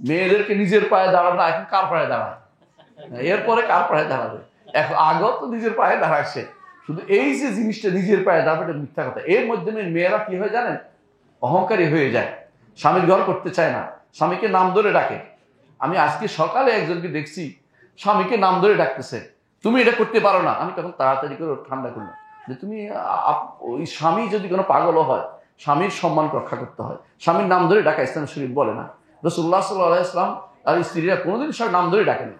মেয়েদেরকে নিজের পায়ে দাঁড়াবে না, এখন কার পায়ে দাঁড়ায়, এরপরে কার পায়ে দাঁড়াবে, এখন আগেও তো নিজের পায়ে দাঁড়াচ্ছে। শুধু এই যে জিনিসটা নিজের পায়ে দাঁড়াবে, এটা মিথ্যা কথা। এর মাধ্যমে মেয়েরা কি হয় জানেন, অহংকারী হয়ে যায়, স্বামীর ঘর করতে চায় না, স্বামীকে নাম ধরে ডাকে। আমি আজকে সকালে একজনকে দেখছি স্বামীকে নাম ধরে ডাকতেছে, তুমি এটা করতে পারো না। আমি তখন তাড়াতাড়ি করে ঠান্ডা করলাম যে তুমি ওই স্বামী যদি কোনো পাগলও হয়, স্বামীর সম্মান রক্ষা করতে হয়। স্বামীর নাম ধরে ডাকা ইসলাম শরীফ বলে না। রাসূলুল্লাহ সাল্লাল্লাহু আলাইহি ওয়াসাল্লাম আর স্ত্রীরা কোনোদিন সব নাম ধরে ডাকে না,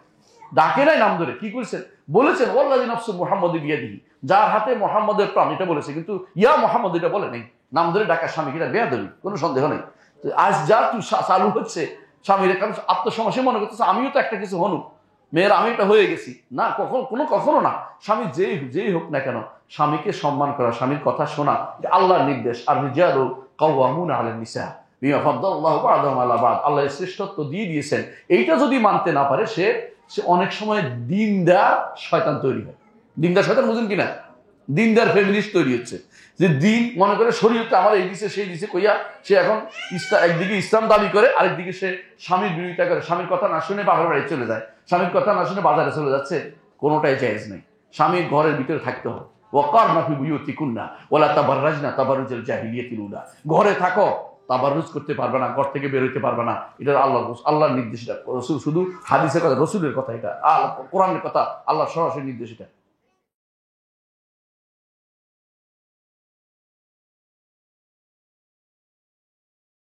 ডাকে নাই নাম ধরে। কি করেছেন, বলেছেন ওয়াল্লাযী নাফসু মুহাম্মাদি বিয়াদিহি, যার হাতে মুহাম্মদের প্রাণ, এটা বলেছে, কিন্তু ইয়া মুহাম্মদ এটা বলে নাই। নাম ধরে ডাকা স্বামীকে এটা বেয়াদবি, কোনো সন্দেহ নেই। আজ যা তুই চালু হচ্ছে স্বামীর, কারণ আত্মসমস্যা মনে করতেছে আমিও তো একটা কিছু হনু, মেয়ের আমি এটা হয়ে গেছি না, কখনো না। স্বামী যেই হোক না কেন, স্বামীকে সম্মান করা, স্বামীর কথা শোনা, এটা আল্লাহর নির্দেশ। আর রিজালু কাওয়ামুনা আলান নিসা বিমা ফাদ্দালাল্লাহু বা'দাহুম আলা বা'দ, আল্লাহ শ্রেষ্ঠত্ব দিয়ে দিয়েছেন। এইটা যদি মানতে না পারে, সে অনেক সময় দিনদার শয়তান তৈরি হয়। দিনদার শয়তান বুঝেন কিনা, দিনদার ফেমিনিস্ট তৈরি হচ্ছে, যে দিন মনে করে শরীয়তে আমার এই দিছে সেই দিছে কইয়া সে এখন একদিকে ইসলাম দাবি করে, আরেকদিকে সে স্বামীর বিরোধিতা করে, স্বামীর কথা না শুনে বাবার বাড়ি চলে যায়, স্বামীর কথা না শুনে বাজারে চলে যাচ্ছে। কোনোটাই জায়েজ নেই। স্বামীর ঘরের ভিতরে থাকতে হবে। ওয়াকারনা ফি বুয়ুতিকুন্না ওয়ালা তাবাররাজনা তাবাররুজাল জাহিলিয়াতিল উলা, ঘরে থাকো, তাবাররুজ করতে পারবে না, ঘর থেকে বের হইতে পারবে না। এটা আল্লাহর নির্দেশ, এটা রসুল, শুধু হাদিসের কথা, রসুলের কথা, এটা কোরআনের কথা, আল্লাহর সরাসরি নির্দেশ এটা।